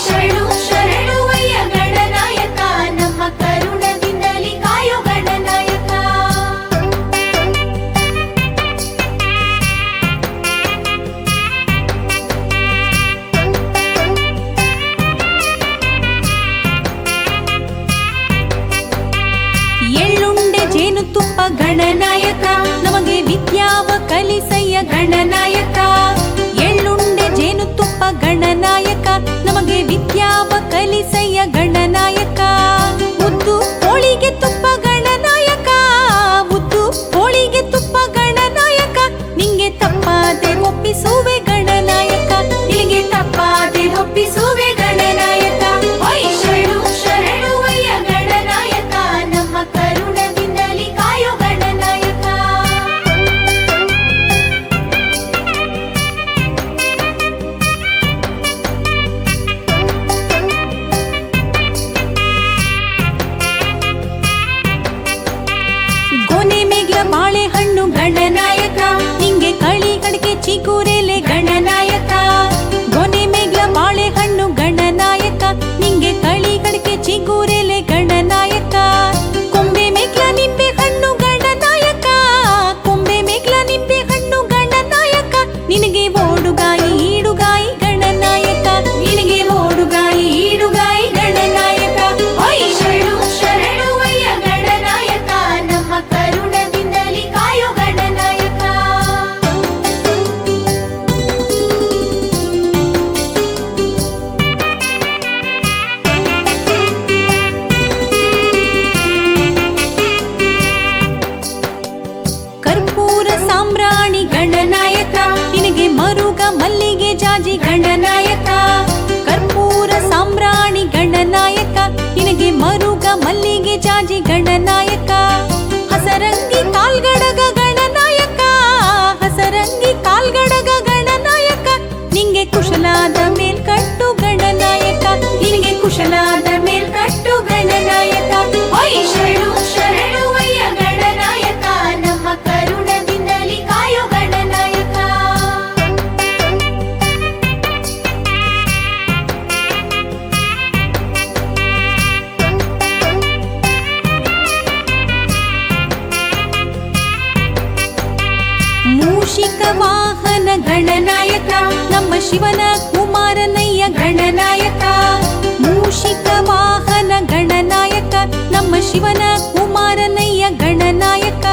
ಶರಣು ಶರಣುವಯ್ಯ ಗಣನಾಯಕ ನಮ್ಮ ಕರುಣದಿಂದಲಿ ಕಾಯೋ ಗಣನಾಯಕ. ಎಳ್ಳುಂಡೆ ಜೇನುತುಪ್ಪ ಗಣನಾಯಕ ನಮಗೆ ವಿದ್ಯಾವ ಕಲಿಸಯ್ಯ ಗಣನಾಯಕ. ಎಳ್ಳುಂಡೆ ಜೇನುತುಪ್ಪ ಗಣನಾಯಕ ನಮಗೆ ವಿದ್ಯಾವ ಕಲಿಸಯ್ಯ ಗಣನಾಯಕ. ಉದ್ದು ಹೋಳಿಗೆ ತುಪ್ಪ ಗಣನಾಯಕ, ಉದ್ದು ಹೋಳಿಗೆ ತುಪ್ಪ ಗಣನಾಯಕ. ನಿಂಗೆ ತಪ್ಪಾದೆ ಒಪ್ಪಿಸುವೆ ಗಣನಾಯಕ, ನಿನಗೆ ತಪ್ಪಾದೆ ಒಪ್ಪಿಸುವೆ ಗಣನಾಯಕ. ಓಯ್ ಶರಣು ಶರಣುವಯ್ಯ ಗಣನಾಯಕ ನಮ್ಮ ಕರುಣದಿಂದಲಿ ಕಾಯೋ ಗಣನಾಯಕ. ಗೊನೆ ಮೇಗ್ಲ ಬಾಳೆಹಣ್ಣು ಗಣನಾಯಕ ನಿಂಗೆ ಕಳಿ ಕಡಿಕೆ ಚಿಗುರೆಲೆ ಗಣನಾಯಕ. ಗೊನೆ ಮೇಗ್ಲ ಬಾಳೆಹಣ್ಣು ಗಣನಾಯಕ ನಿಂಗೆ ಕಳಿ ಕಡಿಕೆ ಚಿಗುರೆಲೆ ಗಣನಾಯಕ. ಕೊಂಬೆ ಮೇಗ್ಲ ನಿಂಬೆ ಹಣ್ಣು ಗಣನಾಯಕ, ಕೊಂಬೆ ಮೇಗ್ಲ ನಿಂಬೆ ಹಣ್ಣು ಗಣನಾಯಕ. ನಿನಗೆ ಓಡುಗಾಯಿ ಈಡುಗಾಯಿ ಗಣನಾಯಕ, ನಿನಗೆ ಓಡುಗಾಯಿ ಈಡುಗಾಯಿ ಗಣನಾಯಕ. ಓಯ್ ಶರಣು ಶರಣುವಯ್ಯ ಗಣನಾಯಕ ನಮ್ಮ ಕರುಣದಿಂದಲಿ ಕಾಯೋ ಗಣನಾಯಕ. ಕರ್ಪೂರ ಸಾಂಬ್ರಾಣಿ ಗಣನಾಯಕ ನಿನಗೆ ಮರುಗ ಮಲ್ಲಿಗೆ ಜಾಜಿ ಗಣನಾಯಕ. ಕರ್ಪೂರ ಸಾಂಬ್ರಾಣಿ ಗಣನಾಯಕ ನಿನಗೆ ಮರುಗ ಮಲ್ಲಿಗೆ ಜಾಜಿ ಗಣನಾಯಕ. ಹಸರಂಗಿ ಕಾಲ್ಗಡಗ ಗಣನಾಯಕ, ಹಸರಂಗಿ ಕಾಲ್ಗಡಗ ಗಣನಾಯಕ. ನಿಂಗೆ ಕುಶಲಾದ ಮೇಲ್ಕಟ್ಟು ಗಣನಾಯಕ, ನಿನಗೆ ಕುಶಲಾದ ಮೇಲ್ಕಟ್ಟು ಗಣನಾಯಕ. ಓಯ್ ಶರಣು ಶರಣುವಯ್ಯ ಗಣನಾಯಕ ನಮ್ಮ ಕರುಣದಿಂದಲಿ ಕಾಯೋ ಗಣನಾಯಕ. ಮೂಷಿಕ ವಾಹನ ಗಣನಾಯಕ ನಮ್ಮ ಶಿವನ ಕುಮಾರನಯ್ಯ ಗಣನಾಯಕ. ಮೂಷಿಕ ವಾಹನ ಗಣನಾಯಕ ನಮ್ಮ ಶಿವನ ಕುಮಾರನಯ್ಯ ಗಣನಾಯಕ.